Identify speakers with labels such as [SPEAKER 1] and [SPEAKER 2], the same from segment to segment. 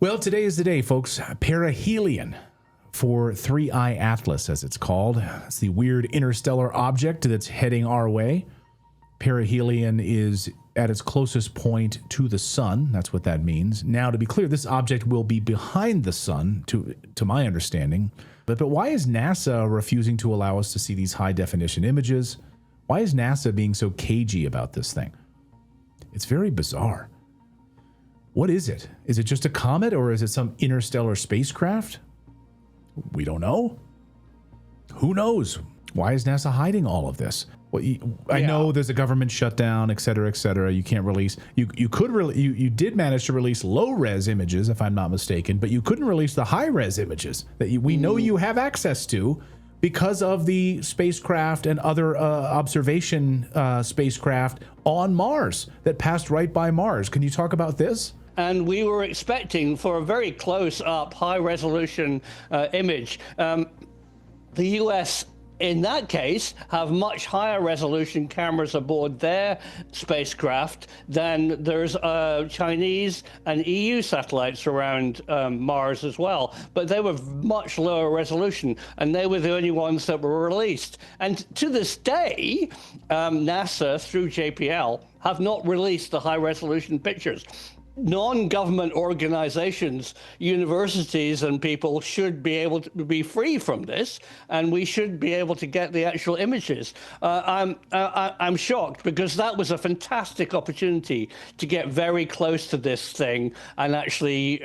[SPEAKER 1] Well, today is the day, folks. Perihelion, for 3i Atlas, as it's called. It's the weird interstellar object that's heading our way. Perihelion is at its closest point to the sun. That's what that means. Now, to be clear, this object will be behind the sun, to my understanding. But why is NASA refusing to allow us to see these high-definition images? Why is NASA being so cagey about this thing? It's very bizarre. What is it? Is it just a comet, or is it some interstellar spacecraft? We don't know. Who knows? Why is NASA hiding all of this? Well, I know there's a government shutdown, et cetera, et cetera. You can't release. You did manage to release low-res images, if I'm not mistaken, but you couldn't release the high-res images that we know you have access to because of the spacecraft and other observation spacecraft on Mars that passed right by Mars. Can you talk about this?
[SPEAKER 2] And we were expecting for a very close-up, high-resolution image. The U.S., in that case, have much higher resolution cameras aboard their spacecraft than there's Chinese and EU satellites around Mars as well. But they were much lower resolution, and they were the only ones that were released. And to this day, NASA, through JPL, have not released the high-resolution pictures. Non-government organizations, universities, and people should be able to be free from this, and we should be able to get the actual images. I'm shocked because that was a fantastic opportunity to get very close to this thing and actually,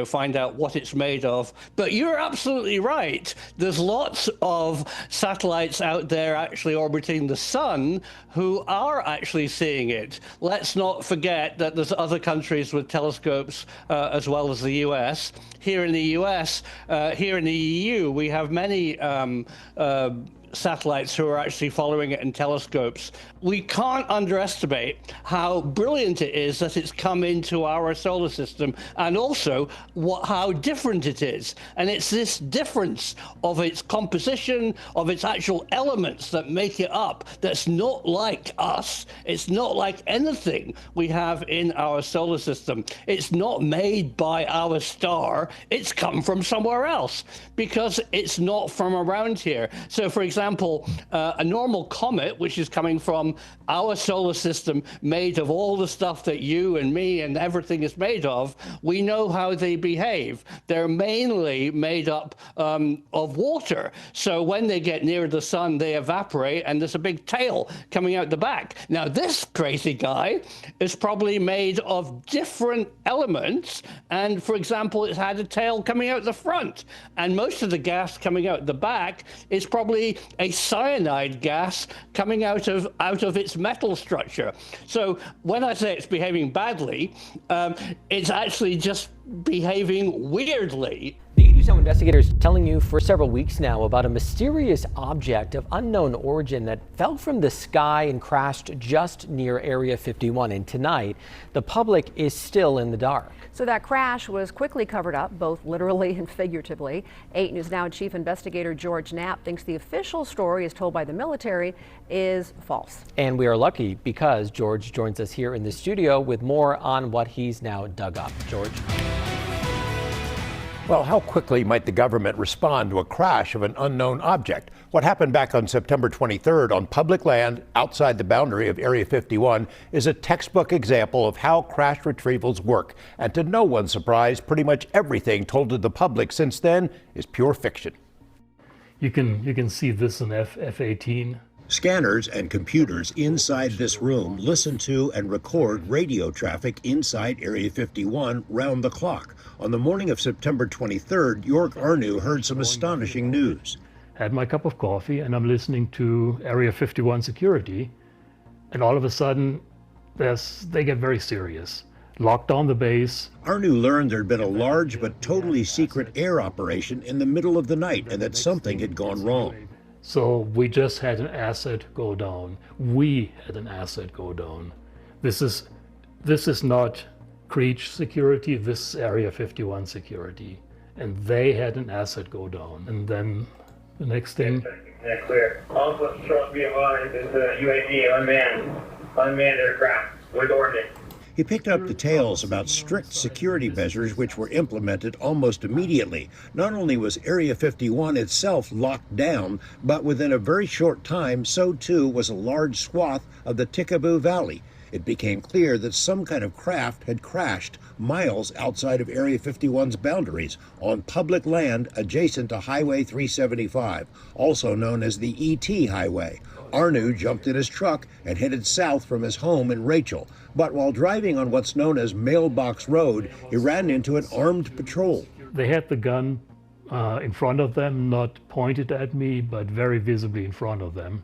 [SPEAKER 2] find out what it's made of. But you're absolutely right. There's lots of satellites out there actually orbiting the sun who are actually seeing it. Let's not forget that there's other countries with telescopes as well as the US. Here in the US, here in the EU, we have many satellites who are actually following it in telescopes. We can't underestimate how brilliant it is that it's come into our solar system, and also how different it is. And it's this difference of its composition, of its actual elements that make it up, that's not like us. It's not like anything we have in our solar system. It's not made by our star. It's come from somewhere else because it's not from around here. So, for example, a normal comet, which is coming from our solar system, made of all the stuff that you and me and everything is made of, we know how they behave. They're mainly made up of water. So when they get near the sun, they evaporate, and there's a big tail coming out the back. Now, this crazy guy is probably made of different elements, and, for example, it's had a tail coming out the front, and most of the gas coming out the back is probably a cyanide gas coming out of its metal structure. So when I say it's behaving badly, it's actually just behaving weirdly.
[SPEAKER 3] The 82 investigators telling you for several weeks now about a mysterious object of unknown origin that fell from the sky and crashed just near Area 51. And tonight, the public is still in the dark.
[SPEAKER 4] So that crash was quickly covered up, both literally and figuratively. 8 News Now Chief Investigator George Knapp thinks the official story, as told by the military, is false.
[SPEAKER 3] And we are lucky because George joins us here in the studio with more on what he's now dug up. George?
[SPEAKER 5] Well, how quickly might the government respond to a crash of an unknown object? What happened back on September 23rd on public land outside the boundary of Area 51 is a textbook example of how crash retrievals work. And to no one's surprise, pretty much everything told to the public since then is pure fiction.
[SPEAKER 6] You can see this in F-18.
[SPEAKER 7] Scanners and computers inside this room listen to and record radio traffic inside Area 51 round the clock. On the morning of September 23rd, York Arnu heard some astonishing news.
[SPEAKER 6] Had my cup of coffee, and I'm listening to Area 51 security, and all of a sudden, they get very serious. Locked down the base.
[SPEAKER 7] Arnu learned there'd been a large but totally secret air operation in the middle of the night, and that something had gone wrong.
[SPEAKER 6] So we just had an asset go down. We had an asset go down. This is not Creech security, this is Area 51 security. And they had an asset go down. And then the next thing.
[SPEAKER 8] Yeah, clear. Also, short be advised, it's a UAV, unmanned aircraft with ordnance.
[SPEAKER 7] He picked up details about strict security measures which were implemented almost immediately. Not only was Area 51 itself locked down, but within a very short time, so too was a large swath of the Tikaboo Valley. It became clear that some kind of craft had crashed miles outside of Area 51's boundaries on public land adjacent to Highway 375, also known as the ET Highway. Arnu jumped in his truck and headed south from his home in Rachel. But while driving on what's known as Mailbox Road, he ran into an armed patrol.
[SPEAKER 6] They had the gun in front of them, not pointed at me, but very visibly in front of them.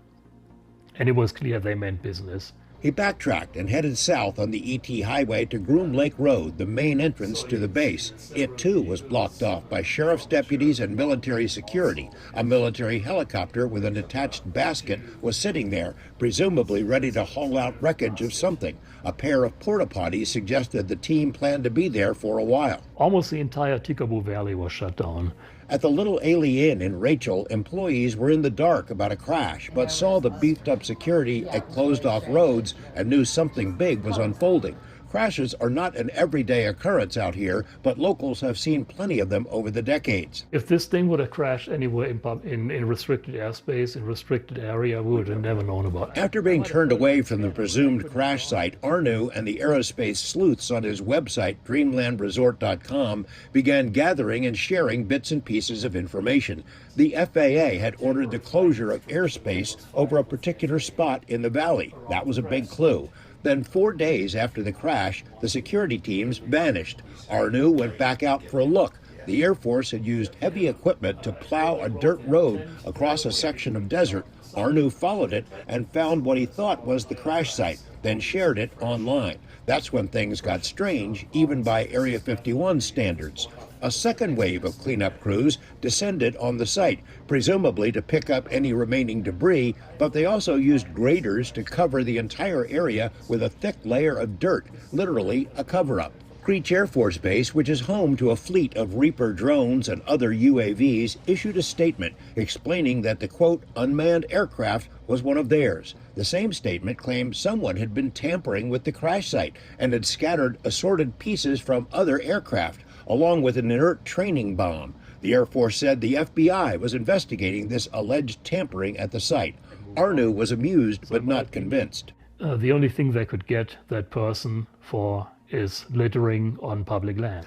[SPEAKER 6] And it was clear they meant business.
[SPEAKER 7] He backtracked and headed south on the ET Highway to Groom Lake Road, the main entrance to the base. It too was blocked off by sheriff's deputies and military security. A military helicopter with an attached basket was sitting there, presumably ready to haul out wreckage of something. A pair of porta potties suggested the team planned to be there for a while.
[SPEAKER 6] Almost the entire Tikaboo Valley was shut down.
[SPEAKER 7] At the Little Ailey Inn in Rachel, employees were in the dark about a crash, but saw the beefed-up security at closed-off roads and knew something big was unfolding. Crashes are not an everyday occurrence out here, but locals have seen plenty of them over the decades.
[SPEAKER 6] If this thing would have crashed anywhere in restricted airspace, in restricted area, we would have never known about it.
[SPEAKER 7] After being turned away from the presumed crash site, Arnu and the aerospace sleuths on his website, dreamlandresort.com, began gathering and sharing bits and pieces of information. The FAA had ordered the closure of airspace over a particular spot in the valley. That was a big clue. Then 4 days after the crash, the security teams vanished. Arnu went back out for a look. The Air Force had used heavy equipment to plow a dirt road across a section of desert. Arnu followed it and found what he thought was the crash site, then shared it online. That's when things got strange, even by Area 51 standards. A second wave of cleanup crews descended on the site, presumably to pick up any remaining debris, but they also used graders to cover the entire area with a thick layer of dirt, literally a cover-up. Creech Air Force Base, which is home to a fleet of Reaper drones and other UAVs, issued a statement explaining that the, quote, unmanned aircraft was one of theirs. The same statement claimed someone had been tampering with the crash site and had scattered assorted pieces from other aircraft, along with an inert training bomb. The Air Force said the FBI was investigating this alleged tampering at the site. Arnu was amused but not convinced.
[SPEAKER 6] The only thing they could get that person for is littering on public land.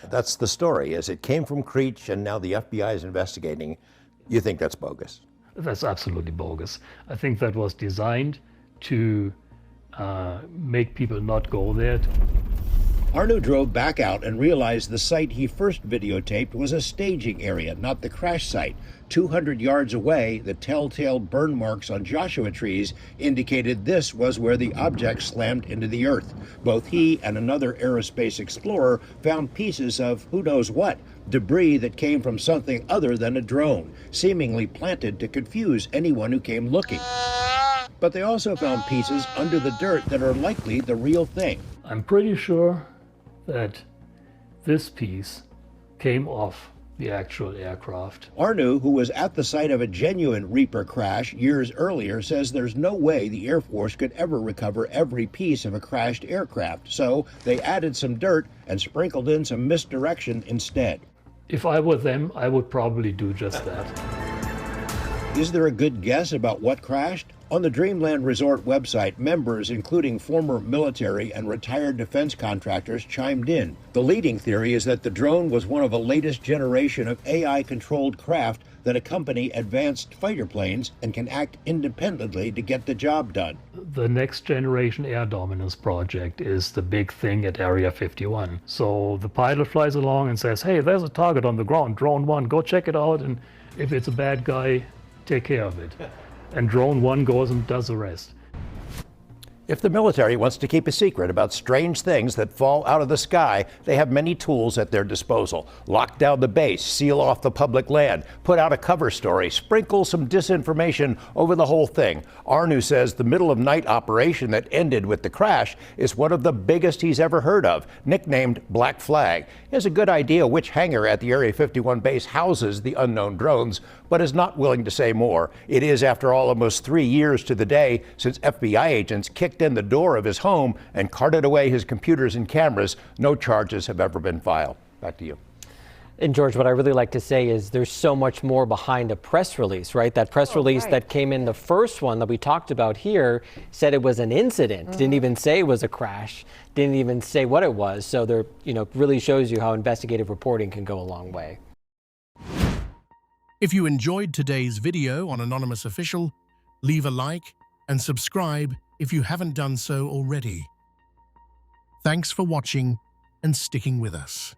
[SPEAKER 5] That's the story, is it came from Creech and now the FBI is investigating. You think that's bogus?
[SPEAKER 6] That's absolutely bogus. I think that was designed to make people not go there.
[SPEAKER 7] Arnu drove back out and realized the site he first videotaped was a staging area, not the crash site. 200 yards away, the telltale burn marks on Joshua trees indicated this was where the object slammed into the earth. Both he and another aerospace explorer found pieces of who knows what, debris that came from something other than a drone, seemingly planted to confuse anyone who came looking. But they also found pieces under the dirt that are likely the real thing.
[SPEAKER 6] I'm pretty sure that this piece came off the actual aircraft.
[SPEAKER 7] Arnu, who was at the site of a genuine Reaper crash years earlier, says there's no way the Air Force could ever recover every piece of a crashed aircraft, so they added some dirt and sprinkled in some misdirection instead.
[SPEAKER 6] If I were them, I would probably do just that.
[SPEAKER 7] Is there a good guess about what crashed? On the Dreamland Resort website, members, including former military and retired defense contractors, chimed in. The leading theory is that the drone was one of a latest generation of AI-controlled craft that accompany advanced fighter planes and can act independently to get the job done.
[SPEAKER 6] The next generation air dominance project is the big thing at Area 51. So the pilot flies along and says, hey, there's a target on the ground, drone 1, go check it out, and if it's a bad guy, take care of it. And drone 1 goes and does the rest.
[SPEAKER 5] If the military wants to keep a secret about strange things that fall out of the sky, they have many tools at their disposal. Lock down the base, seal off the public land, put out a cover story, sprinkle some disinformation over the whole thing. Arnu says the middle-of-night operation that ended with the crash is one of the biggest he's ever heard of, nicknamed Black Flag. He has a good idea which hangar at the Area 51 base houses the unknown drones, but is not willing to say more. It is, after all, almost 3 years to the day since FBI agents kicked kicked in the door of his home and carted away his computers and cameras. No charges have ever been filed. Back to you.
[SPEAKER 3] And George, what I really like to say is there's so much more behind a press release, right? That press release that came in, the first one that we talked about here, said it was an incident. Didn't even say it was a crash. Didn't even say what it was. So there, really shows you how investigative reporting can go a long way.
[SPEAKER 8] If you enjoyed today's video on Anonymous Official, leave a like and subscribe if you haven't done so already. Thanks for watching and sticking with us.